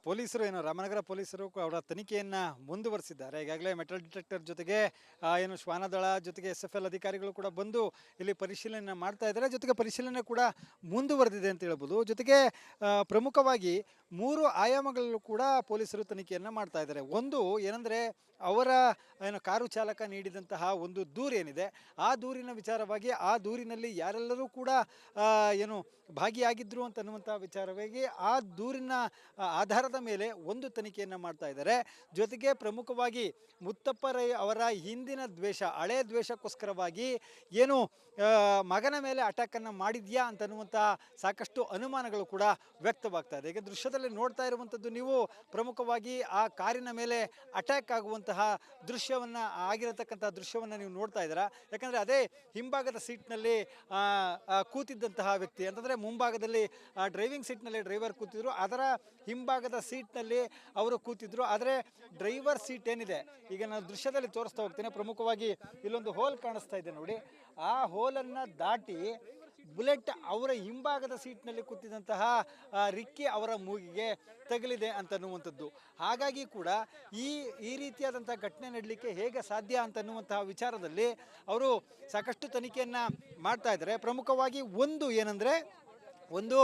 ಪೊಲೀಸರು ರಾಮನಗರ ಪೊಲೀಸರು ಅವರ ತನಿಖೆಯನ್ನ ಮುಂದುವರಿಸಿದ್ದಾರೆ. ಈಗಾಗಲೇ ಮೆಟಲ್ ಡಿಟೆಕ್ಟರ್ ಜೊತೆಗೆ ಶ್ವಾನದಳ ಜೊತೆಗೆ SFL ಅಧಿಕಾರಿಗಳು ಕೂಡ ಬಂದು ಇಲ್ಲಿ ಪರಿಶೀಲನೆ ಮಾಡ್ತಾ ಇದ್ದಾರೆ. ಜೊತೆಗೆ ಪರಿಶೀಲನೆ ಕೂಡ ಮುಂದುವರೆದಿದೆ ಅಂತ ಹೇಳ್ಬೋದು. ಜೊತೆಗೆ ಪ್ರಮುಖವಾಗಿ 3 ಆಯಾಮಗಳಲ್ಲೂ ಕೂಡ ಪೊಲೀಸರು ತನಿಖೆಯನ್ನ ಮಾಡ್ತಾ ಇದ್ದಾರೆ. ಒಂದು ಏನಂದ್ರೆ ಅವರ ಕಾರು ಚಾಲಕ ನೀಡಿದಂತಹ ಒಂದು ದೂರು ಏನಿದೆ, ಆ ದೂರಿನ ವಿಚಾರವಾಗಿ ಆ ದೂರಿನಲ್ಲಿ ಯಾರೆಲ್ಲರೂ ಕೂಡ ಭಾಗಿಯಾಗಿದ್ರು ಅಂತನ್ನುವಂಥ ವಿಚಾರವಾಗಿ ಆ ದೂರಿನ ಆಧಾರದ ಮೇಲೆ ಒಂದು ತನಿಖೆಯನ್ನು ಮಾಡ್ತಾ ಇದ್ದಾರೆ. ಜೊತೆಗೆ ಪ್ರಮುಖವಾಗಿ ಮುತ್ತಪ್ಪ ರೈ ಅವರ ಹಿಂದಿನ ದ್ವೇಷ, ಹಳೆ ದ್ವೇಷಕ್ಕೋಸ್ಕರವಾಗಿ ಮಗನ ಮೇಲೆ ಅಟ್ಯಾಕನ್ನು ಮಾಡಿದ್ಯಾ ಅಂತನ್ನುವಂಥ ಸಾಕಷ್ಟು ಅನುಮಾನಗಳು ಕೂಡ ವ್ಯಕ್ತವಾಗ್ತಾ ಇದೆ. ಈಗ ದೃಶ್ಯದಲ್ಲಿ ನೋಡ್ತಾ ಇರುವಂಥದ್ದು ನೀವು ಪ್ರಮುಖವಾಗಿ ಆ ಕಾರಿನ ಮೇಲೆ ಅಟ್ಯಾಕ್ ಆಗುವಂತಹ ಆಗಿರತಕ್ಕಂಥ ದೃಶ್ಯವನ್ನು ನೀವು ನೋಡ್ತಾ ಇದ್ದೀರಾ. ಯಾಕಂದರೆ ಅದೇ ಹಿಂಭಾಗದ ಸೀಟ್ನಲ್ಲಿ ಕೂತಿದ್ದಂತಹ ವ್ಯಕ್ತಿ, ಅಂತಂದರೆ ಮುಂಭಾಗದಲ್ಲಿ ಡ್ರೈವಿಂಗ್ ಸೀಟ್ನಲ್ಲಿ ಡ್ರೈವರ್ ಕೂತಿದ್ರು, ಅದರ ಹಿಂಭಾಗದ ಸೀಟ್ನಲ್ಲಿ ಅವರು ಕೂತಿದ್ರು. ಆದರೆ ಡ್ರೈವರ್ ಸೀಟ್ ಏನಿದೆ, ಈಗ ನಾನು ದೃಶ್ಯದಲ್ಲಿ ತೋರಿಸ್ತಾ ಹೋಗ್ತೇನೆ. ಪ್ರಮುಖವಾಗಿ ಇಲ್ಲೊಂದು ಹೋಲ್ ಕಾಣಿಸ್ತಾ ಇದೆ ನೋಡಿ, ಆ ಹೋಲನ್ನು ದಾಟಿ ಬುಲೆಟ್ ಅವರ ಹಿಂಭಾಗದ ಸೀಟ್ನಲ್ಲಿ ಕೂತಿದ್ದಂತಹ ರಿಕ್ಕಿ ಅವರ ಮೂಗಿಗೆ ತಗಲಿದೆ ಅಂತನ್ನುವಂಥದ್ದು. ಹಾಗಾಗಿ ಕೂಡ ಈ ರೀತಿಯಾದಂಥ ಘಟನೆ ನಡಲಿಕ್ಕೆ ಹೇಗೆ ಸಾಧ್ಯ ಅಂತನ್ನುವಂತಹ ವಿಚಾರದಲ್ಲಿ ಅವರು ಸಾಕಷ್ಟು ತನಿಖೆಯನ್ನು ಮಾಡ್ತಾ ಇದ್ದಾರೆ. ಪ್ರಮುಖವಾಗಿ ಒಂದು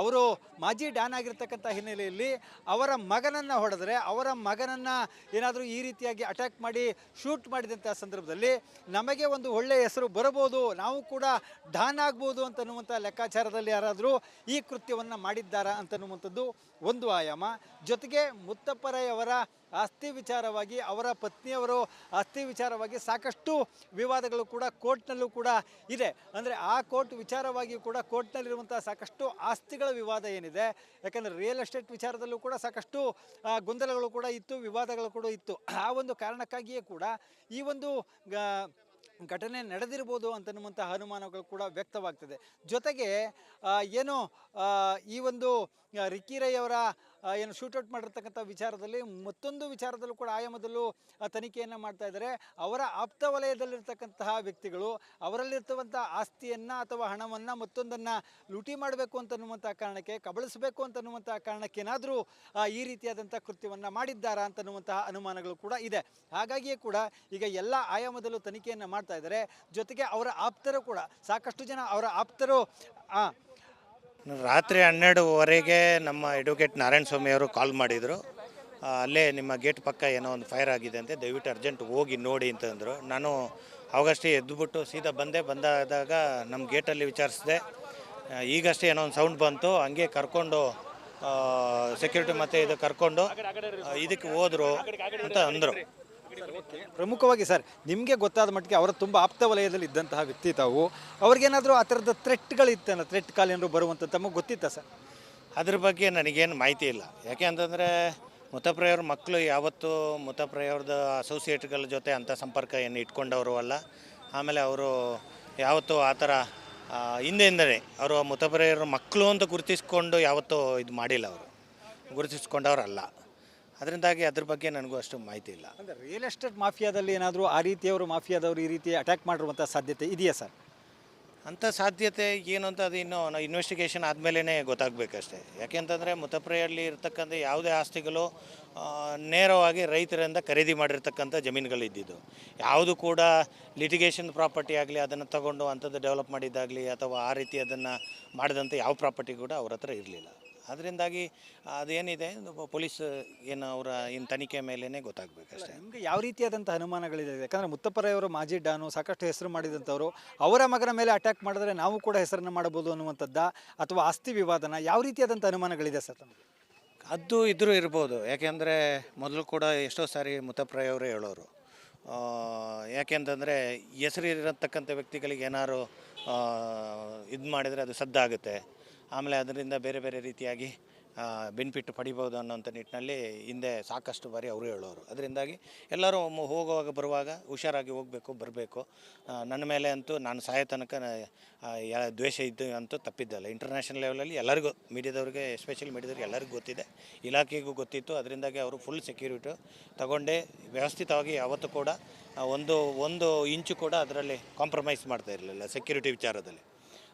ಅವರು ಮಾಜಿ ಡಾನ್ ಆಗಿರ್ತಕ್ಕಂಥ ಹಿನ್ನೆಲೆಯಲ್ಲಿ ಅವರ ಮಗನನ್ನು ಹೊಡೆದರೆ, ಅವರ ಮಗನನ್ನು ಏನಾದರೂ ಈ ರೀತಿಯಾಗಿ ಅಟ್ಯಾಕ್ ಮಾಡಿ ಶೂಟ್ ಮಾಡಿದಂಥ ಸಂದರ್ಭದಲ್ಲಿ ನಮಗೆ ಒಂದು ಒಳ್ಳೆಯ ಹೆಸರು ಬರಬಹುದು, ನಾವು ಕೂಡ ಡಾನ್ ಆಗ್ಬೋದು ಅಂತನ್ನುವಂಥ ಲೆಕ್ಕಾಚಾರದಲ್ಲಿ ಯಾರಾದರೂ ಈ ಕೃತ್ಯವನ್ನು ಮಾಡಿದ್ದಾರಾ ಅಂತನ್ನುವಂಥದ್ದು ಒಂದು ಆಯಾಮ. ಜೊತೆಗೆ ಮುತ್ತಪ್ಪ ರೈ ಅವರ ಆಸ್ತಿ ವಿಚಾರವಾಗಿ, ಅವರ ಪತ್ನಿಯವರು ಆಸ್ತಿ ವಿಚಾರವಾಗಿ ಸಾಕಷ್ಟು ವಿವಾದಗಳು ಕೂಡ ಕೋರ್ಟ್ನಲ್ಲೂ ಕೂಡ ಇದೆ. ಅಂದರೆ ಆ ಕೋರ್ಟ್ ವಿಚಾರವಾಗಿ ಕೂಡ ಕೋರ್ಟ್ನಲ್ಲಿರುವಂಥ ಸಾಕಷ್ಟು ಆಸ್ತಿಗಳ ವಿವಾದ ಏನಿದೆ, ಯಾಕಂದರೆ ರಿಯಲ್ ಎಸ್ಟೇಟ್ ವಿಚಾರದಲ್ಲೂ ಕೂಡ ಸಾಕಷ್ಟು ಗೊಂದಲಗಳು ಕೂಡ ಇತ್ತು, ವಿವಾದಗಳು ಕೂಡ ಇತ್ತು. ಆ ಒಂದು ಕಾರಣಕ್ಕಾಗಿಯೇ ಕೂಡ ಈ ಒಂದು ಘಟನೆ ನಡೆದಿರ್ಬೋದು ಅಂತನ್ನುವಂತಹ ಅನುಮಾನಗಳು ಕೂಡ ವ್ಯಕ್ತವಾಗ್ತದೆ. ಜೊತೆಗೆ ಈ ಒಂದು ರಿಕ್ಕಿ ರೈ ಅವರ ಶೂಟೌಟ್ ಮಾಡಿರ್ತಕ್ಕಂಥ ವಿಚಾರದಲ್ಲಿ ಮತ್ತೊಂದು ವಿಚಾರದಲ್ಲೂ ಕೂಡ ಆಯಾಮದಲ್ಲೂ ತನಿಖೆಯನ್ನು ಮಾಡ್ತಾ ಇದ್ದಾರೆ. ಅವರ ಆಪ್ತ ವಲಯದಲ್ಲಿರ್ತಕ್ಕಂತಹ ವ್ಯಕ್ತಿಗಳು ಅವರಲ್ಲಿರ್ತಕ್ಕಂಥ ಆಸ್ತಿಯನ್ನು ಅಥವಾ ಹಣವನ್ನು ಮತ್ತೊಂದನ್ನು ಲೂಟಿ ಮಾಡಬೇಕು ಅಂತನ್ನುವಂಥ ಕಾರಣಕ್ಕೆ, ಕಬಳಿಸಬೇಕು ಅಂತನ್ನುವಂಥ ಕಾರಣಕ್ಕೇನಾದರೂ ಈ ರೀತಿಯಾದಂಥ ಕೃತ್ಯವನ್ನು ಮಾಡಿದ್ದಾರಾ ಅಂತನ್ನುವಂತಹ ಅನುಮಾನಗಳು ಕೂಡ ಇದೆ. ಹಾಗಾಗಿಯೇ ಕೂಡ ಈಗ ಎಲ್ಲ ಆಯಾಮದಲ್ಲೂ ತನಿಖೆಯನ್ನು ಮಾಡ್ತಾ ಇದ್ದಾರೆ. ಜೊತೆಗೆ ಅವರ ಆಪ್ತರು ಕೂಡ ಸಾಕಷ್ಟು ಜನ ಅವರ ಆಪ್ತರು ರಾತ್ರಿ 12:15 ನಮ್ಮ ಅಡ್ವೊಕೇಟ್ ನಾರಾಯಣ ಸ್ವಾಮಿ ಅವರು ಕಾಲ್ ಮಾಡಿದರು. ಅಲ್ಲೇ ನಿಮ್ಮ ಗೇಟ್ ಪಕ್ಕ ಏನೋ ಒಂದು ಫೈರ್ ಆಗಿದೆ ಅಂತೆ, ದಯವಿಟ್ಟು ಅರ್ಜೆಂಟ್ ಹೋಗಿ ನೋಡಿ ಅಂತಂದರು. ನಾನು ಅವಾಗಷ್ಟೇ ಎದ್ದುಬಿಟ್ಟು ಸೀದಾ ಬಂದಾದಾಗ ನಮ್ಮ ಗೇಟಲ್ಲಿ ವಿಚಾರಿಸಿದೆ. ಈಗಷ್ಟೇ ಏನೋ ಒಂದು ಸೌಂಡ್ ಬಂತು, ಹಂಗೆ ಕರ್ಕೊಂಡು ಸೆಕ್ಯೂರಿಟಿ ಮತ್ತು ಇದು ಕರ್ಕೊಂಡು ಇದಕ್ಕೆ ಹೋದರು ಅಂತ ಅಂದರು. ಪ್ರಮುಖವಾಗಿ ಸರ್, ನಿಮಗೆ ಗೊತ್ತಾದ ಮಟ್ಟಿಗೆ ಅವರ ತುಂಬ ಆಪ್ತ ವಲಯದಲ್ಲಿ ಇದ್ದಂತಹ ವ್ಯಕ್ತಿ ತಾವು, ಅವ್ರಿಗೇನಾದರೂ ಆ ಥರದ ಥ್ರೆಟ್ಗಳಿತ್ತಲ್ಲ, ಥ್ರೆಟ್ ಕಾಲ್ ಏನಾದ್ರು ಬರುವಂಥ ತಮಗೆ ಗೊತ್ತಿತ್ತಾ ಸರ್? ಅದ್ರ ಬಗ್ಗೆ ನನಗೇನು ಮಾಹಿತಿ ಇಲ್ಲ. ಯಾಕೆ ಅಂತಂದರೆ ಮುತ್ತಪ್ಪ ರೈ ಅವ್ರ ಮಕ್ಕಳು ಯಾವತ್ತೂ ಮುತ್ತಪ್ಪ ರೈ ಅವ್ರದ್ದು ಅಸೋಸಿಯೇಟ್ಗಳ ಜೊತೆ ಅಂಥ ಸಂಪರ್ಕ ಏನು ಇಟ್ಕೊಂಡವರು ಅಲ್ಲ. ಆಮೇಲೆ ಅವರು ಯಾವತ್ತೂ ಆ ಥರ ಹಿಂದೆಯಿಂದಲೇ ಅವರು ಮುತ್ತಪ್ಪ ರೈ ಅವ್ರ ಮಕ್ಕಳು ಅಂತ ಗುರುತಿಸ್ಕೊಂಡು ಯಾವತ್ತೂ ಇದು ಮಾಡಿಲ್ಲ, ಅವರು ಗುರುತಿಸ್ಕೊಂಡವ್ರಲ್ಲ. ಅದರಿಂದಾಗಿ ಅದ್ರ ಬಗ್ಗೆ ನನಗೂ ಅಷ್ಟು ಮಾಹಿತಿ ಇಲ್ಲ. ಅಂದರೆ ರಿಯಲ್ ಎಸ್ಟೇಟ್ ಮಾಫಿಯಾದಲ್ಲಿ ಏನಾದರೂ ಆ ರೀತಿಯವರು ಮಾಫಿಯಾದವರು ಈ ರೀತಿ ಅಟ್ಯಾಕ್ ಮಾಡಿರುವಂಥ ಸಾಧ್ಯತೆ ಇದೆಯಾ ಸರ್? ಅಂಥ ಸಾಧ್ಯತೆ ಏನು ಅಂತ ಅದು ಇನ್ನೂ ನಾವು ಇನ್ವೆಸ್ಟಿಗೇಷನ್ ಆದಮೇಲೆ ಗೊತ್ತಾಗಬೇಕಷ್ಟೇ. ಯಾಕೆಂತಂದರೆ ಮುತ್ತಪ್ಪ ರೈಯಲ್ಲಿ ಇರ್ತಕ್ಕಂಥ ಯಾವುದೇ ಆಸ್ತಿಗಳು ನೇರವಾಗಿ ರೈತರಿಂದ ಖರೀದಿ ಮಾಡಿರ್ತಕ್ಕಂಥ ಜಮೀನುಗಳಿದ್ದಿದ್ದು, ಯಾವುದು ಕೂಡ ಲಿಟಿಗೇಷನ್ ಪ್ರಾಪರ್ಟಿ ಆಗಲಿ ಅದನ್ನು ತಗೊಂಡು ಅಂಥದ್ದು ಡೆವಲಪ್ ಮಾಡಿದ್ದಾಗಲಿ ಅಥವಾ ಆ ರೀತಿ ಅದನ್ನು ಮಾಡಿದಂಥ ಯಾವ ಪ್ರಾಪರ್ಟಿ ಕೂಡ ಅವ್ರ ಹತ್ರ ಇರಲಿಲ್ಲ. ಅದರಿಂದಾಗಿ ಅದೇನಿದೆ ಪೊಲೀಸ್ ಅವರ ತನಿಖೆ ಮೇಲೇ ಗೊತ್ತಾಗಬೇಕಷ್ಟೇ. ನಿಮಗೆ ಯಾವ ರೀತಿಯಾದಂಥ ಅನುಮಾನಗಳಿದೆ? ಯಾಕಂದರೆ ಮುತ್ತಪ್ಪ ರೈ ಅವರು ಮಾಜಿ ಡಾನು, ಸಾಕಷ್ಟು ಹೆಸರು ಮಾಡಿದಂಥವ್ರು, ಅವರ ಮಗನ ಮೇಲೆ ಅಟ್ಯಾಕ್ ಮಾಡಿದ್ರೆ ನಾವು ಕೂಡ ಹೆಸರನ್ನು ಮಾಡಬಹುದು ಅನ್ನುವಂಥದ್ದ ಅಥವಾ ಆಸ್ತಿ ವಿವಾದನ, ಯಾವ ರೀತಿಯಾದಂಥ ಅನುಮಾನಗಳಿದೆ ಸರ್ ತಮಗೆ? ಅದು ಇದ್ರೂ ಇರ್ಬೋದು. ಯಾಕೆಂದರೆ ಮೊದಲು ಕೂಡ ಎಷ್ಟೋ ಸಾರಿ ಮುತ್ತಪ್ಪ ರೈ ಅವರೇ ಹೇಳೋರು, ಯಾಕೆಂತಂದರೆ ಹೆಸರಿರತಕ್ಕಂಥ ವ್ಯಕ್ತಿಗಳಿಗೆ ಏನಾದ್ರು ಇದು ಮಾಡಿದರೆ ಅದು ಸದ್ದಾಗುತ್ತೆ, ಆಮೇಲೆ ಅದರಿಂದ ಬೇರೆ ಬೇರೆ ರೀತಿಯಾಗಿ ಬೆನಿಫಿಟ್ ಪಡಿಬೋದು ಅನ್ನೋಂಥ ನಿಟ್ಟಿನಲ್ಲಿ ಹಿಂದೆ ಸಾಕಷ್ಟು ಬಾರಿ ಅವರು ಹೇಳೋರು. ಅದರಿಂದಾಗಿ ಎಲ್ಲರೂ ಹೋಗುವಾಗ ಬರುವಾಗ ಹುಷಾರಾಗಿ ಹೋಗಬೇಕು, ಬರಬೇಕು. ನನ್ನ ಮೇಲೆ ಅಂತೂ ನಾನು ಸಾಯೋ ತನಕ ದ್ವೇಷ ಇದ್ದು ಅಂತೂ ತಪ್ಪಿದ್ದಲ್ಲ. ಇಂಟರ್ನ್ಯಾಷನಲ್ ಲೆವೆಲಲ್ಲಿ ಎಲ್ಲರಿಗೂ, ಮೀಡಿಯಾದವ್ರಿಗೆ ಎಸ್ಪೆಷಲಿ ಮೀಡಿಯಾದವ್ರಿಗೆ ಎಲ್ಲರಿಗೂ ಗೊತ್ತಿದೆ, ಇಲಾಖೆಗೂ ಗೊತ್ತಿತ್ತು. ಅದರಿಂದಾಗಿ ಅವರು ಫುಲ್ ಸೆಕ್ಯೂರಿಟಿ ತಗೊಂಡೇ ವ್ಯವಸ್ಥಿತವಾಗಿ ಯಾವತ್ತೂ ಕೂಡ ಒಂದು ಇಂಚು ಕೂಡ ಅದರಲ್ಲಿ ಕಾಂಪ್ರಮೈಸ್ ಮಾಡ್ತಾ ಇರಲಿಲ್ಲ ಸೆಕ್ಯೂರಿಟಿ ವಿಚಾರದಲ್ಲಿ.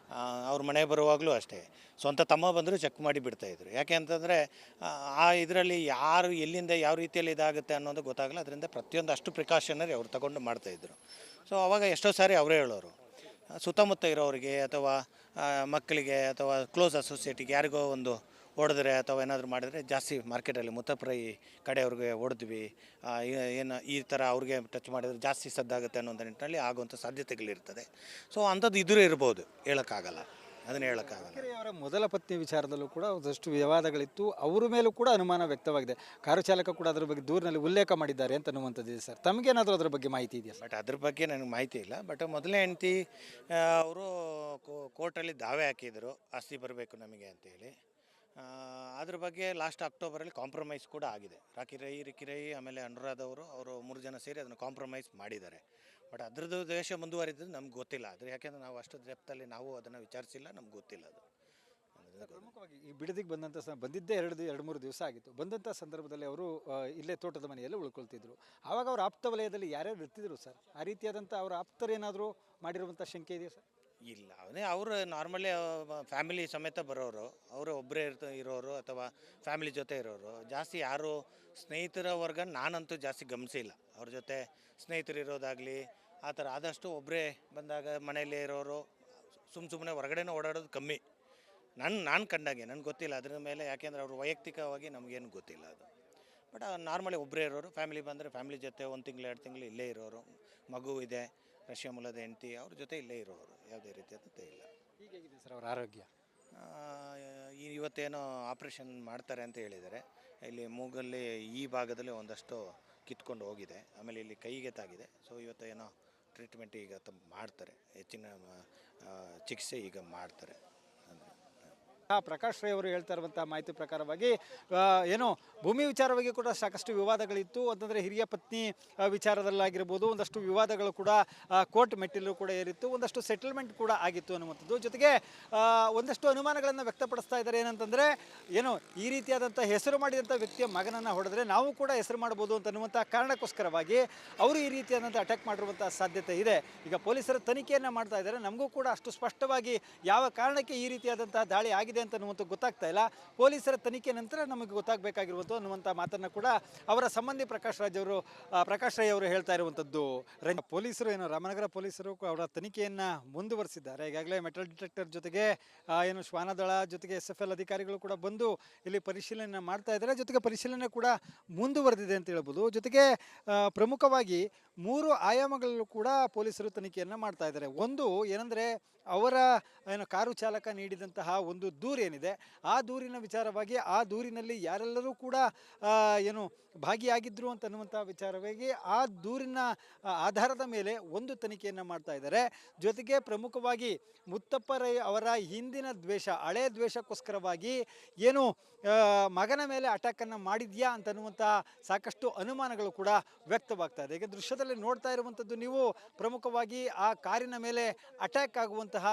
ಅವ್ರ ಮನೆ ಬರುವಾಗಲೂ ಅಷ್ಟೇ ಸ್ವಂತ ತಮ್ಮ ಬಂದರೂ ಚೆಕ್ ಮಾಡಿ ಬಿಡ್ತಾಯಿದ್ರು. ಯಾಕೆ ಅಂತಂದರೆ ಆ ಇದರಲ್ಲಿ ಯಾರು ಎಲ್ಲಿಂದ ಯಾವ ರೀತಿಯಲ್ಲಿ ಇದಾಗುತ್ತೆ ಅನ್ನೋದು ಗೊತ್ತಾಗಲ್ಲ. ಅದರಿಂದ ಪ್ರತಿಯೊಂದು ಅಷ್ಟು ಪ್ರಿಕಾಷನರಿ ಅವ್ರು ತಗೊಂಡು ಮಾಡ್ತಾಯಿದ್ರು. ಸೊ ಅವಾಗ ಎಷ್ಟೋ ಸಾರಿ ಅವರೇ ಹೇಳೋರು, ಸುತ್ತಮುತ್ತ ಇರೋರಿಗೆ ಅಥವಾ ಮಕ್ಕಳಿಗೆ ಅಥವಾ ಕ್ಲೋಸ್ ಅಸೋಸಿಯೇಟಿಗೆ ಯಾರಿಗೋ ಒಂದು ಹೊಡೆದ್ರೆ ಅಥವಾ ಏನಾದರೂ ಮಾಡಿದರೆ ಜಾಸ್ತಿ ಮಾರ್ಕೆಟಲ್ಲಿ ಮುತ್ತಪ್ರೈ ಕಡೆಯವ್ರಿಗೆ ಹೊಡೆದ್ವಿ, ಏನು ಈ ಥರ ಅವ್ರಿಗೆ ಟಚ್ ಮಾಡಿದರೆ ಜಾಸ್ತಿ ಸದ್ದಾಗುತ್ತೆ ಅನ್ನೋ ನಿಟ್ಟಿನಲ್ಲಿ ಆಗುವಂಥ ಸಾಧ್ಯತೆಗಳಿರ್ತದೆ. ಸೊ ಅಂಥದ್ದು ಇದ್ರೂ ಇರ್ಬೋದು, ಹೇಳೋಕ್ಕಾಗಲ್ಲ, ಅದನ್ನು ಹೇಳೋಕ್ಕಾಗಲ್ಲ. ಅವರ ಮೊದಲ ಪತ್ನಿ ವಿಚಾರದಲ್ಲೂ ಕೂಡ ಒಂದಷ್ಟು ವಿವಾದಗಳಿತ್ತು, ಅವರ ಮೇಲೂ ಕೂಡ ಅನುಮಾನ ವ್ಯಕ್ತವಾಗಿದೆ. ಕಾರು ಚಾಲಕ ಕೂಡ ಅದರ ಬಗ್ಗೆ ದೂರಿನಲ್ಲಿ ಉಲ್ಲೇಖ ಮಾಡಿದ್ದಾರೆ ಅಂತ ಅನ್ನುವಂಥದ್ದಿದೆ ಸರ್. ತಮಗೇನಾದರೂ ಅದರ ಬಗ್ಗೆ ಮಾಹಿತಿ ಇದೆಯಾ? ಬಟ್ ಅದ್ರ ಬಗ್ಗೆ ನನಗೆ ಮಾಹಿತಿ ಇಲ್ಲ. ಬಟ್ ಮೊದಲನೇ ಹೆಂಡತಿ ಅವರು ಕೋರ್ಟಲ್ಲಿ ದಾವೆ ಹಾಕಿದರು, ಆಸ್ತಿ ಬರಬೇಕು ನಮಗೆ ಅಂತೇಳಿ. ಅದ್ರ ಬಗ್ಗೆ ಲಾಸ್ಟ್ ಅಕ್ಟೋಬರಲ್ಲಿ ಕಾಂಪ್ರಮೈಸ್ ಕೂಡ ಆಗಿದೆ. ರಿಕ್ಕಿ ರೈ ಆಮೇಲೆ ಅನುರಾಧ ಅವರು 3 ಜನ ಸೇರಿ ಅದನ್ನು ಕಾಂಪ್ರಮೈಸ್ ಮಾಡಿದ್ದಾರೆ. ಬಟ್ ಅದ್ರದ್ದು ದೇಶ ಮುಂದುವರಿದ್ದು ನಮ್ಗೆ ಗೊತ್ತಿಲ್ಲ. ಯಾಕೆಂದರೆ ನಾವು ಅಷ್ಟು ಡೆಪ್ತಲ್ಲಿ ನಾವು ಅದನ್ನು ವಿಚಾರಿಸಿಲ್ಲ, ನಮ್ಗೆ ಗೊತ್ತಿಲ್ಲ ಅದು. ಪ್ರಮುಖವಾಗಿ ಈ ಬಿಡದಿಗೆ ಬಂದಿದ್ದೇ 2-3 ದಿವಸ ಆಗಿತ್ತು. ಬಂದಂಥ ಸಂದರ್ಭದಲ್ಲಿ ಅವರು ಇಲ್ಲೇ ತೋಟದ ಮನೆಯಲ್ಲಿ ಉಳ್ಕೊಳ್ತಿದ್ರು. ಆವಾಗ ಅವ್ರ ಆಪ್ತ ವಲಯದಲ್ಲಿ ಯಾರ್ಯಾರು ಇರ್ತಿದ್ರು ಸರ್? ಆ ರೀತಿಯಾದಂಥ ಅವ್ರ ಆಪ್ತರೇನಾದರೂ ಮಾಡಿರುವಂಥ ಶಂಕೆ ಇದೆಯಾ ಸರ್? ಇಲ್ಲ, ಅವರು ನಾರ್ಮಲಿ ಫ್ಯಾಮಿಲಿ ಸಮೇತ ಬರೋರು, ಅವರು ಒಬ್ಬರೇ ಇರೋರು ಅಥವಾ ಫ್ಯಾಮಿಲಿ ಜೊತೆ ಇರೋರು. ಜಾಸ್ತಿ ಯಾರು ಸ್ನೇಹಿತರ ವರ್ಗ ನಾನಂತೂ ಜಾಸ್ತಿ ಗಮನಿಸಿಲ್ಲ. ಅವ್ರ ಜೊತೆ ಸ್ನೇಹಿತರು ಇರೋದಾಗಲಿ ಆ ಥರ. ಆದಷ್ಟು ಒಬ್ಬರೇ ಬಂದಾಗ ಮನೆಯಲ್ಲೇ ಇರೋರು, ಸುಮ್ಮನೆ ಹೊರಗಡೆನೂ ಓಡಾಡೋದು ಕಮ್ಮಿ. ನಾನು ಕಂಡಾಗೆ ನನಗೆ ಗೊತ್ತಿಲ್ಲ ಅದ್ರ ಮೇಲೆ, ಯಾಕೆಂದರೆ ಅವರು ವೈಯಕ್ತಿಕವಾಗಿ ನಮಗೇನು ಗೊತ್ತಿಲ್ಲ ಅದು. ಬಟ್ ನಾರ್ಮಲಿ ಒಬ್ಬರೇ ಇರೋರು, ಫ್ಯಾಮಿಲಿ ಬಂದರೆ ಫ್ಯಾಮಿಲಿ ಜೊತೆ 1 ತಿಂಗಳು 2 ತಿಂಗಳು ಇಲ್ಲೇ ಇರೋರು. ಮಗು ಇದೆ, ರಷ್ಯಾ ಮೂಲದ ಹೆಂಡತಿ, ಅವ್ರ ಜೊತೆ ಇಲ್ಲೇ ಇರೋರು. ಯಾವುದೇ ರೀತಿಯಾದಂತೆ ಇಲ್ಲ. ಹೀಗಿದೆ ಸರ್ ಅವರ ಆರೋಗ್ಯ? ಇವತ್ತೇನೋ ಆಪ್ರೇಷನ್ ಮಾಡ್ತಾರೆ ಅಂತ ಹೇಳಿದ್ದಾರೆ. ಇಲ್ಲಿ ಮೂಗಲ್ಲಿ ಈ ಭಾಗದಲ್ಲಿ ಒಂದಷ್ಟು ಕಿತ್ಕೊಂಡು ಹೋಗಿದೆ, ಆಮೇಲೆ ಇಲ್ಲಿ ಕೈಗೆ ತಾಗಿದೆ. ಸೊ ಇವತ್ತೇನೋ ಟ್ರೀಟ್ಮೆಂಟ್ ಈಗ ಮಾಡ್ತಾರೆ, ಹೆಚ್ಚಿನ ಚಿಕಿತ್ಸೆ ಈಗ ಮಾಡ್ತಾರೆ. ಪ್ರಕಾಶ್ ರೈ ಅವರು ಹೇಳ್ತಾ ಇರುವಂಥ ಮಾಹಿತಿ ಪ್ರಕಾರವಾಗಿ ಏನು ಭೂಮಿ ವಿಚಾರವಾಗಿ ಕೂಡ ಸಾಕಷ್ಟು ವಿವಾದಗಳಿತ್ತು. ಅಂತಂದರೆ ಹಿರಿಯ ಪತ್ನಿ ವಿಚಾರದಲ್ಲಾಗಿರ್ಬೋದು, ಒಂದಷ್ಟು ವಿವಾದಗಳು ಕೂಡ ಕೋರ್ಟ್ ಮೆಟ್ಟಿಲು ಕೂಡ ಏರಿತ್ತು, ಒಂದಷ್ಟು ಸೆಟಲ್ಮೆಂಟ್ ಕೂಡ ಆಗಿತ್ತು ಅನ್ನುವಂಥದ್ದು. ಜೊತೆಗೆ ಒಂದಷ್ಟು ಅನುಮಾನಗಳನ್ನು ವ್ಯಕ್ತಪಡಿಸ್ತಾ ಇದ್ದಾರೆ. ಏನಂತಂದರೆ ಏನು ಈ ರೀತಿಯಾದಂಥ ಹೆಸರು ಮಾಡಿದಂಥ ವ್ಯಕ್ತಿಯ ಮಗನನ್ನು ಹೊಡೆದ್ರೆ ನಾವು ಕೂಡ ಹೆಸರು ಮಾಡ್ಬೋದು ಅಂತ ಅನ್ನುವಂಥ ಕಾರಣಕ್ಕೋಸ್ಕರವಾಗಿ ಅವರು ಈ ರೀತಿಯಾದಂಥ ಅಟ್ಯಾಕ್ ಮಾಡಿರುವಂಥ ಸಾಧ್ಯತೆ ಇದೆ. ಈಗ ಪೊಲೀಸರು ತನಿಖೆಯನ್ನು ಮಾಡ್ತಾ ಇದ್ದಾರೆ. ನಮಗೂ ಕೂಡ ಅಷ್ಟು ಸ್ಪಷ್ಟವಾಗಿ ಯಾವ ಕಾರಣಕ್ಕೆ ಈ ರೀತಿಯಾದಂಥ ದಾಳಿ ಆಗಿದೆ ಅಂತ ಅನ್ನುವಂಥ ಗೊತ್ತಾಗ್ತಾ ಇಲ್ಲ. ಪೊಲೀಸರ ತನಿಖೆ ನಂತರ ನಮಗೆ ಗೊತ್ತಾಗಬೇಕಾಗಿರುವಂಥ ಅನ್ನುವಂಥ ಮಾತನ್ನು ಕೂಡ ಅವರ ಸಂಬಂಧಿ ಪ್ರಕಾಶ್ ರೈ ಅವರು ಹೇಳ್ತಾ ಇರುವಂಥದ್ದು. ಪೊಲೀಸರು ಏನು ರಾಮನಗರ ಪೊಲೀಸರು ಅವರ ತನಿಖೆಯನ್ನು ಮುಂದುವರಿಸಿದ್ದಾರೆ. ಈಗಾಗಲೇ ಮೆಟಲ್ ಡಿಟೆಕ್ಟರ್ ಜೊತೆಗೆ ಏನು ಶ್ವಾನದಳ ಜೊತೆಗೆ SFL ಅಧಿಕಾರಿಗಳು ಕೂಡ ಬಂದು ಇಲ್ಲಿ ಪರಿಶೀಲನೆ ಮಾಡ್ತಾ ಇದ್ದಾರೆ. ಜೊತೆಗೆ ಪರಿಶೀಲನೆ ಕೂಡ ಮುಂದುವರೆದಿದೆ ಅಂತ ಹೇಳ್ಬೋದು. ಜೊತೆಗೆ ಪ್ರಮುಖವಾಗಿ 3 ಆಯಾಮಗಳಲ್ಲೂ ಕೂಡ ಪೊಲೀಸರು ತನಿಖೆಯನ್ನು ಮಾಡ್ತಾ ಇದ್ದಾರೆ. ಒಂದು ಏನಂದರೆ ಅವರ ಏನು ಕಾರು ಚಾಲಕ ನೀಡಿದಂತಹ ಒಂದು ದೂರು ಏನಿದೆ, ಆ ದೂರಿನ ವಿಚಾರವಾಗಿ ಆ ದೂರಿನಲ್ಲಿ ಯಾರೆಲ್ಲರೂ ಕೂಡ ಏನು ಭಾಗಿಯಾಗಿದ್ದರು ಅಂತನ್ನುವಂಥ ವಿಚಾರವಾಗಿ ಆ ದೂರಿನ ಆಧಾರದ ಮೇಲೆ ಒಂದು ತನಿಖೆಯನ್ನು ಮಾಡ್ತಾ ಇದ್ದಾರೆ. ಜೊತೆಗೆ ಪ್ರಮುಖವಾಗಿ ಮುತ್ತಪ್ಪ ರೈ ಅವರ ಹಿಂದಿನ ದ್ವೇಷ, ಹಳೆಯ ದ್ವೇಷಕ್ಕೋಸ್ಕರವಾಗಿ ಏನು ಮಗನ ಮೇಲೆ ಅಟ್ಯಾಕನ್ನು ಮಾಡಿದ್ಯಾ ಅಂತನ್ನುವಂಥ ಸಾಕಷ್ಟು ಅನುಮಾನಗಳು ಕೂಡ ವ್ಯಕ್ತವಾಗ್ತಾ ಇದೆ. ಈಗ ದೃಶ್ಯದಲ್ಲಿ ನೋಡ್ತಾ ಇರುವಂಥದ್ದು ನೀವು ಪ್ರಮುಖವಾಗಿ ಆ ಕಾರಿನ ಮೇಲೆ ಅಟ್ಯಾಕ್ ಆಗುವಂತಹ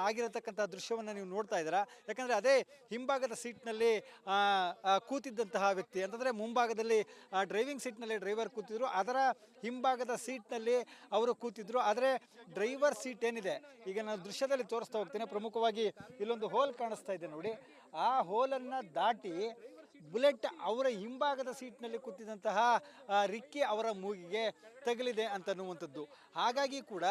ಆಗಿರತಕ್ಕಂಥ ದೃಶ್ಯವನ್ನು ನೀವು ನೋಡ್ತಾ ಇದ್ದೀರಾ. ಯಾಕಂದರೆ ಅದೇ ಹಿಂಭಾಗದ ಸೀಟ್ನಲ್ಲಿ ಕೂತಿದ್ದಂತಹ ವ್ಯಕ್ತಿ, ಅಂತಂದರೆ ಮುಂಭಾಗದಲ್ಲಿ ಡ್ರೈವಿಂಗ್ ಸೀಟ್ನಲ್ಲಿ ಡ್ರೈವರ್ ಕೂತಿದ್ರು, ಅದರ ಹಿಂಭಾಗದ ಸೀಟ್ನಲ್ಲಿ ಅವರು ಕೂತಿದ್ರು. ಆದರೆ ಡ್ರೈವರ್ ಸೀಟ್ ಏನಿದೆ, ಈಗ ನಾನು ದೃಶ್ಯದಲ್ಲಿ ತೋರಿಸ್ತಾ ಹೋಗ್ತೇನೆ. ಪ್ರಮುಖವಾಗಿ ಇಲ್ಲೊಂದು ಹೋಲ್ ಕಾಣಿಸ್ತಾ ಇದೆ ನೋಡಿ, ಆ ಹೋಲನ್ನು ದಾಟಿ ಬುಲೆಟ್ ಅವರ ಹಿಂಭಾಗದ ಸೀಟ್ನಲ್ಲಿ ಕೂತಿದ್ದಂತಹ ರಿಕ್ಕಿ ಅವರ ಮೂಗಿಗೆ ತಗಲಿದೆ ಅಂತನ್ನುವಂಥದ್ದು. ಹಾಗಾಗಿ ಕೂಡ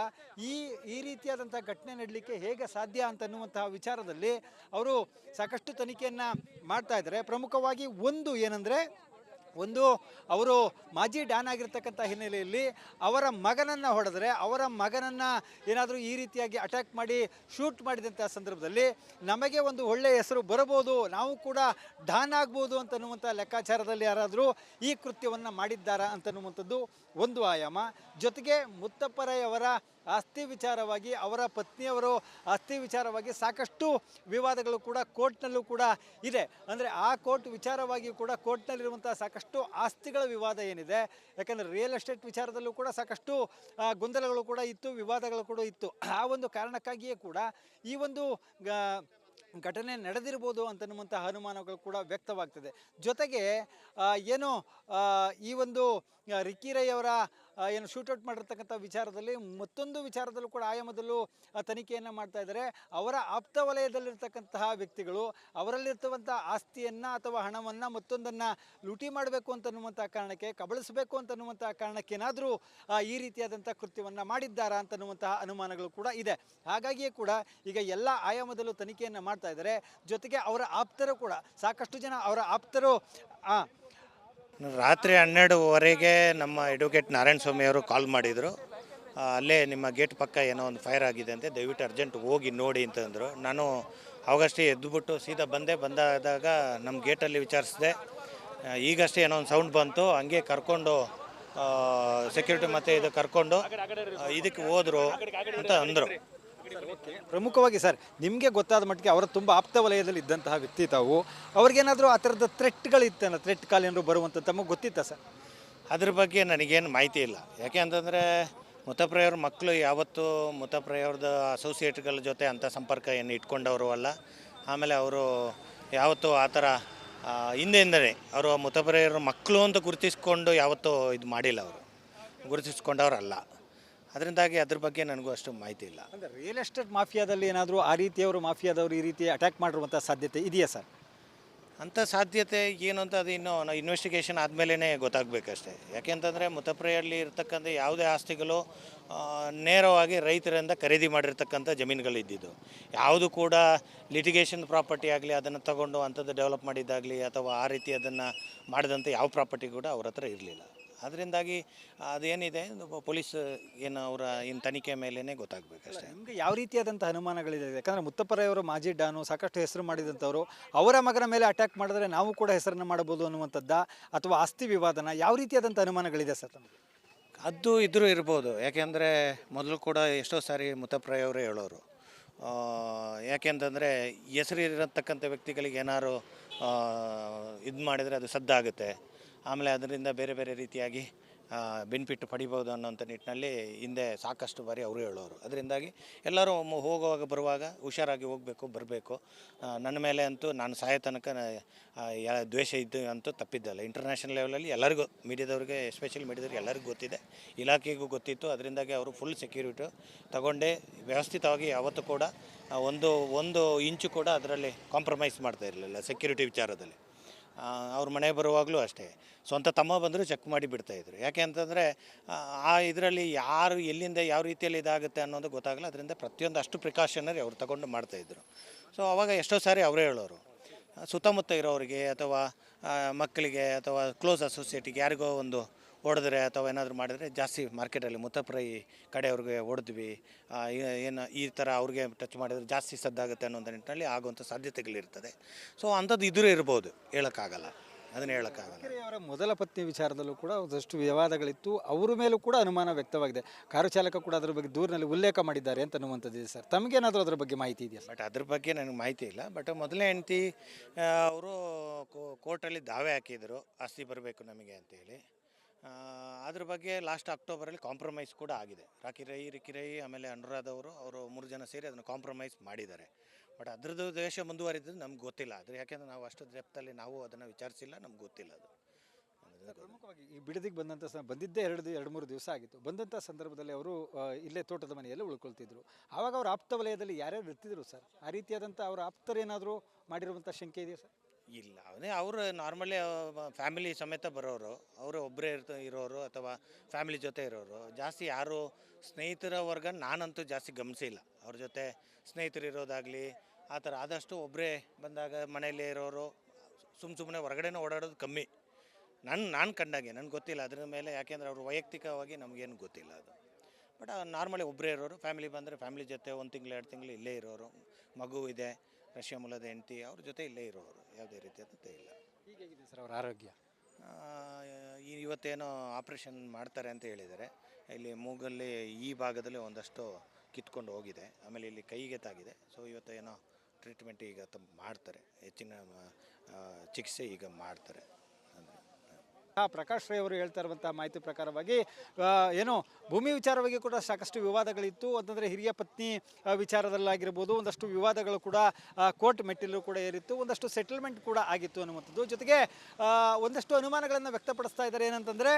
ಈ ರೀತಿಯಾದಂಥ ಘಟನೆ ನಡಲಿಕ್ಕೆ ಹೇಗೆ ಸಾಧ್ಯ ಅಂತನ್ನುವಂತಹ ವಿಚಾರದಲ್ಲಿ ಅವರು ಸಾಕಷ್ಟು ತನಿಖೆಯನ್ನು ಮಾಡ್ತಾ ಇದ್ದಾರೆ. ಪ್ರಮುಖವಾಗಿ ಒಂದು ಅವರು ಮಾಜಿ ಡ್ಯಾನ್ ಆಗಿರ್ತಕ್ಕಂಥ ಹಿನ್ನೆಲೆಯಲ್ಲಿ ಅವರ ಮಗನನ್ನು ಹೊಡೆದರೆ, ಅವರ ಮಗನನ್ನು ಏನಾದರೂ ಈ ರೀತಿಯಾಗಿ ಅಟ್ಯಾಕ್ ಮಾಡಿ ಶೂಟ್ ಮಾಡಿದಂಥ ಸಂದರ್ಭದಲ್ಲಿ ನಮಗೆ ಒಂದು ಒಳ್ಳೆಯ ಹೆಸರು ಬರಬಹುದು, ನಾವು ಕೂಡ ಡ್ಯಾನ್ ಆಗ್ಬೋದು ಅಂತನ್ನುವಂಥ ಲೆಕ್ಕಾಚಾರದಲ್ಲಿ ಯಾರಾದರೂ ಈ ಕೃತ್ಯವನ್ನು ಮಾಡಿದ್ದಾರಾ ಅಂತನ್ನುವಂಥದ್ದು ಒಂದು ಆಯಾಮ. ಜೊತೆಗೆ ಮುತ್ತಪ್ಪ ರೈ ಅವರ ಆಸ್ತಿ ವಿಚಾರವಾಗಿ, ಅವರ ಪತ್ನಿಯವರು ಆಸ್ತಿ ವಿಚಾರವಾಗಿ ಸಾಕಷ್ಟು ವಿವಾದಗಳು ಕೂಡ ಕೋರ್ಟ್ನಲ್ಲೂ ಕೂಡ ಇದೆ. ಅಂದರೆ ಆ ಕೋರ್ಟ್ ವಿಚಾರವಾಗಿ ಕೂಡ ಕೋರ್ಟ್ನಲ್ಲಿರುವಂಥ ಸಾಕಷ್ಟು ಆಸ್ತಿಗಳ ವಿವಾದ ಏನಿದೆ, ಯಾಕಂದರೆ ರಿಯಲ್ ಎಸ್ಟೇಟ್ ವಿಚಾರದಲ್ಲೂ ಕೂಡ ಸಾಕಷ್ಟು ಗೊಂದಲಗಳು ಕೂಡ ಇತ್ತು, ವಿವಾದಗಳು ಕೂಡ ಇತ್ತು. ಆ ಒಂದು ಕಾರಣಕ್ಕಾಗಿಯೇ ಕೂಡ ಈ ಒಂದು ಘಟನೆ ನಡೆದಿರ್ಬೋದು ಅಂತನ್ನುವಂತಹ ಅನುಮಾನಗಳು ಕೂಡ ವ್ಯಕ್ತವಾಗ್ತದೆ. ಜೊತೆಗೆ ಏನು ಈ ಒಂದು ರಿಕ್ಕಿ ರೈ ಅವರ ಏನು ಶೂಟೌಟ್ ಮಾಡಿರ್ತಕ್ಕಂಥ ವಿಚಾರದಲ್ಲಿ ಮತ್ತೊಂದು ವಿಚಾರದಲ್ಲೂ ಕೂಡ ಆಯಾಮದಲ್ಲೂ ತನಿಖೆಯನ್ನು ಮಾಡ್ತಾ ಇದ್ದಾರೆ. ಅವರ ಆಪ್ತ ವಲಯದಲ್ಲಿರ್ತಕ್ಕಂತಹ ವ್ಯಕ್ತಿಗಳು ಅವರಲ್ಲಿರ್ತಕ್ಕಂಥ ಆಸ್ತಿಯನ್ನು ಅಥವಾ ಹಣವನ್ನು ಮತ್ತೊಂದನ್ನು ಲೂಟಿ ಮಾಡಬೇಕು ಅಂತನ್ನುವಂಥ ಕಾರಣಕ್ಕೆ, ಕಬಳಿಸಬೇಕು ಅಂತನ್ನುವಂಥ ಕಾರಣಕ್ಕೇನಾದರೂ ಈ ರೀತಿಯಾದಂಥ ಕೃತ್ಯವನ್ನು ಮಾಡಿದ್ದಾರಾ ಅಂತನ್ನುವಂತಹ ಅನುಮಾನಗಳು ಕೂಡ ಇದೆ. ಹಾಗಾಗಿಯೇ ಕೂಡ ಈಗ ಎಲ್ಲ ಆಯಾಮದಲ್ಲೂ ತನಿಖೆಯನ್ನು ಮಾಡ್ತಾ ಇದ್ದಾರೆ. ಜೊತೆಗೆ ಅವರ ಆಪ್ತರು ಕೂಡ ಸಾಕಷ್ಟು ಜನ ಅವರ ಆಪ್ತರು ರಾತ್ರಿ 12:15 ನಮ್ಮ ಅಡ್ವೊಕೇಟ್ ನಾರಾಯಣ ಸ್ವಾಮಿ ಅವರು ಕಾಲ್ ಮಾಡಿದರು. ಅಲ್ಲೇ ನಿಮ್ಮ ಗೇಟ್ ಪಕ್ಕ ಏನೋ ಒಂದು ಫೈರ್ ಆಗಿದೆ ಅಂತೆ, ದಯವಿಟ್ಟು ಅರ್ಜೆಂಟ್ ಹೋಗಿ ನೋಡಿ ಅಂತಂದರು. ನಾನು ಅವಾಗಷ್ಟೇ ಎದ್ದುಬಿಟ್ಟು ಸೀದಾ ಬಂದಾದಾಗ ನಮ್ಮ ಗೇಟಲ್ಲಿ ವಿಚಾರಿಸಿದೆ. ಈಗಷ್ಟೇ ಏನೋ ಒಂದು ಸೌಂಡ್ ಬಂತು, ಹಂಗೆ ಕರ್ಕೊಂಡು ಸೆಕ್ಯೂರಿಟಿ ಮತ್ತು ಇದು ಕರ್ಕೊಂಡು ಇದಕ್ಕೆ ಹೋದರು ಅಂತ ಅಂದರು. ಪ್ರಮುಖವಾಗಿ ಸರ್, ನಿಮಗೆ ಗೊತ್ತಾದ ಮಟ್ಟಿಗೆ ಅವರ ತುಂಬ ಆಪ್ತ ವಲಯದಲ್ಲಿ ಇದ್ದಂತಹ ವ್ಯಕ್ತಿ ತಾವು. ಅವ್ರಿಗೇನಾದರೂ ಆ ಥರದ ಥ್ರೆಟ್ಗಳಿತ್ತಲ್ಲ, ಥ್ರೆಟ್ ಕಾಲ್ ಏನಾದ್ರು ಬರುವಂಥ ತಮಗೆ ಗೊತ್ತಿತ್ತಾ ಸರ್? ಅದ್ರ ಬಗ್ಗೆ ನನಗೇನು ಮಾಹಿತಿ ಇಲ್ಲ. ಯಾಕೆ ಅಂತಂದರೆ ಮುತ್ತಪ್ರಯ್ಯವ್ರ ಮಕ್ಕಳು ಯಾವತ್ತೂ ಮುತ್ತಪ್ರಯ್ಯವ್ರದ್ದು ಅಸೋಸಿಯೇಟ್ಗಳ ಜೊತೆ ಅಂಥ ಸಂಪರ್ಕ ಏನು ಇಟ್ಕೊಂಡವರು ಅಲ್ಲ. ಆಮೇಲೆ ಅವರು ಯಾವತ್ತೂ ಆ ಥರ ಹಿಂದೆಯಿಂದಲೇ ಅವರು ಮುತ್ತಪ್ರಯ್ಯವ್ರ ಮಕ್ಕಳು ಅಂತ ಗುರುತಿಸ್ಕೊಂಡು ಯಾವತ್ತೂ ಇದು ಮಾಡಿಲ್ಲ, ಅವರು ಗುರುತಿಸ್ಕೊಂಡವ್ರಲ್ಲ. ಅದರಿಂದಾಗಿ ಅದ್ರ ಬಗ್ಗೆ ನನಗೂ ಅಷ್ಟು ಮಾಹಿತಿ ಇಲ್ಲ. ಅಂದರೆ ರಿಯಲ್ ಎಸ್ಟೇಟ್ ಮಾಫಿಯಾದಲ್ಲಿ ಏನಾದರೂ ಆ ರೀತಿಯವರು ಮಾಫಿಯಾದವರು ಈ ರೀತಿ ಅಟ್ಯಾಕ್ ಮಾಡಿರುವಂಥ ಸಾಧ್ಯತೆ ಇದೆಯಾ ಸರ್? ಅಂಥ ಸಾಧ್ಯತೆ ಏನು ಅಂತ ಅದು ಇನ್ನೂ ನಾವು ಇನ್ವೆಸ್ಟಿಗೇಷನ್ ಆದಮೇಲೆ ಗೊತ್ತಾಗಬೇಕಷ್ಟೇ. ಯಾಕೆಂತಂದರೆ ಮುತ್ತಪ್ರಯ್ಯಲ್ಲಿ ಇರ್ತಕ್ಕಂಥ ಯಾವುದೇ ಆಸ್ತಿಗಳು ನೇರವಾಗಿ ರೈತರಿಂದ ಖರೀದಿ ಮಾಡಿರ್ತಕ್ಕಂಥ ಜಮೀನುಗಳಿದ್ದಿದ್ದು. ಯಾವುದು ಕೂಡ ಲಿಟಿಗೇಷನ್ ಪ್ರಾಪರ್ಟಿ ಆಗಲಿ, ಅದನ್ನು ತಗೊಂಡು ಅಂಥದ್ದು ಡೆವಲಪ್ ಮಾಡಿದ್ದಾಗಲಿ ಅಥವಾ ಆ ರೀತಿ ಅದನ್ನು ಮಾಡಿದಂಥ ಯಾವ ಪ್ರಾಪರ್ಟಿ ಕೂಡ ಅವ್ರ ಹತ್ರ ಇರಲಿಲ್ಲ. ಅದರಿಂದಾಗಿ ಅದೇನಿದೆ ಪೊಲೀಸ್ ಏನು ಅವರ ಇನ್ನು ತನಿಖೆ ಮೇಲೇ ಗೊತ್ತಾಗಬೇಕಷ್ಟೇ. ನಿಮಗೆ ಯಾವ ರೀತಿಯಾದಂಥ ಅನುಮಾನಗಳಿದೆ? ಯಾಕಂದರೆ ಮುತ್ತಪ್ಪರವರು ಮಾಜಿ ಡಾನು, ಸಾಕಷ್ಟು ಹೆಸರು ಮಾಡಿದಂಥವ್ರು, ಅವರ ಮಗನ ಮೇಲೆ ಅಟ್ಯಾಕ್ ಮಾಡಿದ್ರೆ ನಾವು ಕೂಡ ಹೆಸರನ್ನು ಮಾಡಬಹುದು ಅನ್ನುವಂಥದ್ದ ಅಥವಾ ಆಸ್ತಿ ವಿವಾದನ, ಯಾವ ರೀತಿಯಾದಂಥ ಅನುಮಾನಗಳಿದೆ ಸರ್ ತಮಗೆ? ಅದು ಇದ್ರೂ ಇರ್ಬೋದು. ಯಾಕೆಂದರೆ ಮೊದಲು ಕೂಡ ಎಷ್ಟೋ ಸಾರಿ ಮುತ್ತಪ್ರಯ್ಯವರು ಹೇಳೋರು, ಯಾಕೆಂತಂದರೆ ಹೆಸರಿರತಕ್ಕಂಥ ವ್ಯಕ್ತಿಗಳಿಗೆ ಏನಾದ್ರು ಇದು ಮಾಡಿದರೆ ಅದು ಸದ್ದಾಗುತ್ತೆ, ಆಮೇಲೆ ಅದರಿಂದ ಬೇರೆ ಬೇರೆ ರೀತಿಯಾಗಿ ಬೆನಿಫಿಟ್ ಪಡಿಬೋದು ಅನ್ನೋಂಥ ನಿಟ್ಟಿನಲ್ಲಿ ಹಿಂದೆ ಸಾಕಷ್ಟು ಬಾರಿ ಅವರು ಹೇಳೋರು. ಅದರಿಂದಾಗಿ ಎಲ್ಲರೂ ಹೋಗುವಾಗ ಬರುವಾಗ ಹುಷಾರಾಗಿ ಹೋಗಬೇಕು, ಬರಬೇಕು. ನನ್ನ ಮೇಲೆ ಅಂತೂ ನಾನು ಸಾಯೋ ತನಕ ದ್ವೇಷ ಇದ್ದು ಅಂತೂ ತಪ್ಪಿದ್ದಲ್ಲ. ಇಂಟರ್ನ್ಯಾಷನಲ್ ಲೆವೆಲಲ್ಲಿ ಎಲ್ಲರಿಗೂ, ಮೀಡಿಯಾದವ್ರಿಗೆ, ಎಸ್ಪೆಷಲಿ ಮೀಡಿಯಾದವ್ರಿಗೆ ಎಲ್ಲರಿಗೂ ಗೊತ್ತಿದೆ, ಇಲಾಖೆಗೂ ಗೊತ್ತಿತ್ತು. ಅದರಿಂದಾಗಿ ಅವರು ಫುಲ್ ಸೆಕ್ಯೂರಿಟಿ ತಗೊಂಡೇ ವ್ಯವಸ್ಥಿತವಾಗಿ ಯಾವತ್ತೂ ಕೂಡ ಒಂದು ಇಂಚು ಕೂಡ ಅದರಲ್ಲಿ ಕಾಂಪ್ರಮೈಸ್ ಮಾಡ್ತಾ ಇರಲಿಲ್ಲ ಸೆಕ್ಯೂರಿಟಿ ವಿಚಾರದಲ್ಲಿ. ಅವ್ರ ಮನೆಗೆ ಬರುವಾಗಲೂ ಅಷ್ಟೇ, ಸ್ವಂತ ತಮ್ಮ ಬಂದರೂ ಚೆಕ್ ಮಾಡಿ ಬಿಡ್ತಾಯಿದ್ರು. ಯಾಕೆ ಅಂತಂದರೆ ಆ ಇದರಲ್ಲಿ ಯಾರು ಎಲ್ಲಿಂದ ಯಾವ ರೀತಿಯಲ್ಲಿ ಇದಾಗುತ್ತೆ ಅನ್ನೋದು ಗೊತ್ತಾಗಲ್ಲ. ಅದರಿಂದ ಪ್ರತಿಯೊಂದು ಅಷ್ಟು ಪ್ರಿಕಾಷನರಿ ಅವ್ರು ತಗೊಂಡು ಮಾಡ್ತಾಯಿದ್ರು. ಸೊ ಆವಾಗ ಎಷ್ಟೋ ಸಾರಿ ಅವರೇ ಹೇಳೋರು, ಸುತ್ತಮುತ್ತ ಇರೋರಿಗೆ ಅಥವಾ ಮಕ್ಕಳಿಗೆ ಅಥವಾ ಕ್ಲೋಸ್ ಅಸೋಸಿಯೇಟಿಗೆ ಯಾರಿಗೋ ಒಂದು ಹೊಡೆದ್ರೆ ಅಥವಾ ಏನಾದರೂ ಮಾಡಿದರೆ ಜಾಸ್ತಿ ಮಾರ್ಕೆಟಲ್ಲಿ ಮುತ್ತಪ್ರೈ ಕಡೆಯವ್ರಿಗೆ ಹೊಡೆದ್ವಿ, ಏನು ಈ ಥರ ಅವ್ರಿಗೆ ಟಚ್ ಮಾಡಿದರೆ ಜಾಸ್ತಿ ಸದ್ದಾಗುತ್ತೆ ಅನ್ನೋಂಥ ನಿಟ್ಟಿನಲ್ಲಿ ಆಗುವಂಥ ಸಾಧ್ಯತೆಗಳಿರ್ತದೆ. ಸೊ ಅಂಥದ್ದು ಇದ್ರೂ ಇರ್ಬೋದು, ಹೇಳೋಕ್ಕಾಗಲ್ಲ, ಅದನ್ನು ಹೇಳೋಕ್ಕಾಗಲ್ಲ. ಅವರ ಮೊದಲ ಪತ್ನಿ ವಿಚಾರದಲ್ಲೂ ಕೂಡ ಒಂದಷ್ಟು ವಿವಾದಗಳಿತ್ತು, ಅವರ ಮೇಲೂ ಕೂಡ ಅನುಮಾನ ವ್ಯಕ್ತವಾಗಿದೆ. ಕಾರು ಚಾಲಕ ಕೂಡ ಅದರ ಬಗ್ಗೆ ದೂರಿನಲ್ಲಿ ಉಲ್ಲೇಖ ಮಾಡಿದ್ದಾರೆ ಅಂತ ಅನ್ನುವಂಥದ್ದಿದೆ ಸರ್. ತಮಗೇನಾದರೂ ಅದರ ಬಗ್ಗೆ ಮಾಹಿತಿ ಇದೆಯಾ? ಬಟ್ ಅದ್ರ ಬಗ್ಗೆ ನನಗೆ ಮಾಹಿತಿ ಇಲ್ಲ. ಬಟ್ ಮೊದಲನೇ ಹೆಂಡತಿ ಅವರು ಕೋರ್ಟಲ್ಲಿ ದಾವೆ ಹಾಕಿದರು, ಆಸ್ತಿ ಬರಬೇಕು ನಮಗೆ ಅಂತೇಳಿ. ಅದ್ರ ಬಗ್ಗೆ ಲಾಸ್ಟ್ ಅಕ್ಟೋಬರಲ್ಲಿ ಕಾಂಪ್ರಮೈಸ್ ಕೂಡ ಆಗಿದೆ. ರಿಕ್ಕಿ ರೈ ಆಮೇಲೆ ಅನುರಾಧ ಅವರು 3 ಜನ ಸೇರಿ ಅದನ್ನು ಕಾಂಪ್ರಮೈಸ್ ಮಾಡಿದ್ದಾರೆ. ಬಟ್ ಅದ್ರದ್ದು ದ್ವೇಷ ಮುಂದುವರಿದ್ದು ನಮ್ಗೆ ಗೊತ್ತಿಲ್ಲ. ಅದು ಯಾಕೆಂದರೆ ನಾವು ಅಷ್ಟು ಡೆಪ್ತಲ್ಲಿ ನಾವು ಅದನ್ನು ವಿಚಾರಿಸಿಲ್ಲ, ನಮ್ಗೆ ಗೊತ್ತಿಲ್ಲ ಅದು. ಪ್ರಮುಖವಾಗಿ ಈ ಬಿಡದಿಗೆ ಬಂದಿದ್ದೇ 2-3 ದಿವಸ ಆಗಿತ್ತು. ಬಂದಂಥ ಸಂದರ್ಭದಲ್ಲಿ ಅವರು ಇಲ್ಲೇ ತೋಟದ ಮನೆಯಲ್ಲೇ ಉಳ್ಕೊಳ್ತಿದ್ರು. ಆವಾಗ ಅವ್ರ ಆಪ್ತ ವಲಯದಲ್ಲಿ ಯಾರ್ಯಾರು ಇರ್ತಿದ್ರು ಸರ್? ಆ ರೀತಿಯಾದಂಥ ಅವರ ಆಪ್ತರೇನಾದರೂ ಮಾಡಿರುವಂಥ ಶಂಕೆ ಇದೆಯಾ ಸರ್? ಇಲ್ಲ, ಅವರು ನಾರ್ಮಲಿ ಫ್ಯಾಮಿಲಿ ಸಮೇತ ಬರೋರು, ಅವರು ಒಬ್ಬರೇ ಇರೋರು ಅಥವಾ ಫ್ಯಾಮಿಲಿ ಜೊತೆ ಇರೋರು. ಜಾಸ್ತಿ ಯಾರು ಸ್ನೇಹಿತರ ವರ್ಗ ನಾನಂತೂ ಜಾಸ್ತಿ ಗಮನಿಸಿಲ್ಲ. ಅವ್ರ ಜೊತೆ ಸ್ನೇಹಿತರು ಇರೋದಾಗಲಿ ಆ ಥರ. ಆದಷ್ಟು ಒಬ್ಬರೇ ಬಂದಾಗ ಮನೆಯಲ್ಲೇ ಇರೋರು, ಸುಮ್ಮನೆ ಹೊರಗಡೆನೂ ಓಡಾಡೋದು ಕಮ್ಮಿ. ನಾನು ಕಂಡಾಗೆ ನನಗೆ ಗೊತ್ತಿಲ್ಲ ಅದ್ರ ಮೇಲೆ, ಯಾಕೆಂದರೆ ಅವರು ವೈಯಕ್ತಿಕವಾಗಿ ನಮಗೇನು ಗೊತ್ತಿಲ್ಲ ಅದು. ಬಟ್ ನಾರ್ಮಲಿ ಒಬ್ಬರೇ ಇರೋರು. ಫ್ಯಾಮಿಲಿ ಬಂದರೆ ಫ್ಯಾಮಿಲಿ ಜೊತೆ 1 ತಿಂಗಳು 2 ತಿಂಗಳು ಇಲ್ಲೇ ಇರೋರು. ಮಗು ಇದೆ, ರಷ್ಯಾ ಮೂಲದ ಹೆಂಡತಿ, ಅವ್ರ ಜೊತೆ ಇಲ್ಲೇ ಇರೋರು. ಯಾವುದೇ ರೀತಿಯಾದಂತೆ ಇಲ್ಲ. ಹೀಗಿದೆ ಸರ್ ಅವರ ಆರೋಗ್ಯ? ಇವತ್ತೇನೋ ಆಪ್ರೇಷನ್ ಮಾಡ್ತಾರೆ ಅಂತ ಹೇಳಿದ್ದಾರೆ. ಇಲ್ಲಿ ಮೂಗಲ್ಲಿ ಈ ಭಾಗದಲ್ಲಿ ಒಂದಷ್ಟು ಕಿತ್ಕೊಂಡು ಹೋಗಿದೆ, ಆಮೇಲೆ ಇಲ್ಲಿ ಕೈಗೆ ತಾಗಿದೆ. ಸೊ ಇವತ್ತು ಏನೋ ಟ್ರೀಟ್ಮೆಂಟ್ ಈಗ ಮಾಡ್ತಾರೆ, ಹೆಚ್ಚಿನ ಚಿಕಿತ್ಸೆ ಈಗ ಮಾಡ್ತಾರೆ. ಪ್ರಕಾಶ್ ರೈ ಅವರು ಹೇಳ್ತಾ ಇರುವಂತಹ ಮಾಹಿತಿ ಪ್ರಕಾರವಾಗಿ ಏನು ಭೂಮಿ ವಿಚಾರವಾಗಿ ಕೂಡ ಸಾಕಷ್ಟು ವಿವಾದಗಳಿತ್ತು ಅಂತಂದರೆ ಹಿರಿಯ ಪತ್ನಿ ವಿಚಾರದಲ್ಲಾಗಿರ್ಬೋದು ಒಂದಷ್ಟು ವಿವಾದಗಳು ಕೂಡ ಕೋರ್ಟ್ ಮೆಟ್ಟಿಲು ಕೂಡ ಏರಿತ್ತು, ಒಂದಷ್ಟು ಸೆಟಲ್ಮೆಂಟ್ ಕೂಡ ಆಗಿತ್ತು ಅನ್ನುವಂಥದ್ದು. ಜೊತೆಗೆ ಒಂದಷ್ಟು ಅನುಮಾನಗಳನ್ನು ವ್ಯಕ್ತಪಡಿಸ್ತಾ ಇದ್ದಾರೆ. ಏನಂತಂದರೆ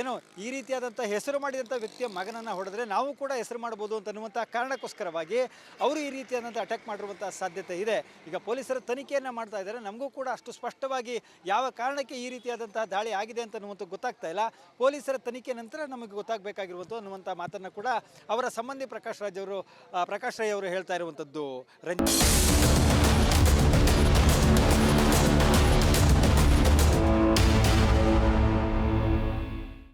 ಏನು ಈ ರೀತಿಯಾದಂಥ ಹೆಸರು ಮಾಡಿದಂಥ ವ್ಯಕ್ತಿಯ ಮಗನನ್ನು ಹೊಡೆದ್ರೆ ನಾವು ಕೂಡ ಹೆಸರು ಮಾಡ್ಬೋದು ಅಂತ ಅನ್ನುವಂಥ ಕಾರಣಕ್ಕೋಸ್ಕರವಾಗಿ ಅವರು ಈ ರೀತಿಯಾದಂಥ ಅಟ್ಯಾಕ್ ಮಾಡಿರುವಂಥ ಸಾಧ್ಯತೆ ಇದೆ. ಈಗ ಪೊಲೀಸರು ತನಿಖೆಯನ್ನು ಮಾಡ್ತಾ ಇದ್ದಾರೆ. ನಮಗೂ ಕೂಡ ಅಷ್ಟು ಸ್ಪಷ್ಟವಾಗಿ ಯಾವ ಕಾರಣಕ್ಕೆ ಈ ರೀತಿಯಾದಂಥ ದಾಳಿ ಆಗಿದೆ ಅಂತ ಅನ್ನುವಂಥ ಗೊತ್ತಾಗ್ತಾ ಇಲ್ಲ. ಪೊಲೀಸರ ತನಿಖೆ ನಂತರ ನಮಗೆ ಗೊತ್ತಾಗಬೇಕಾಗಿರುವಂಥ ಅನ್ನುವಂಥ ಮಾತನ್ನು ಕೂಡ ಅವರ ಸಂಬಂಧಿ ಪ್ರಕಾಶ್ ರೈ ಅವರು ಹೇಳ್ತಾ ಇರುವಂಥದ್ದು. ರಂಜಿತ್.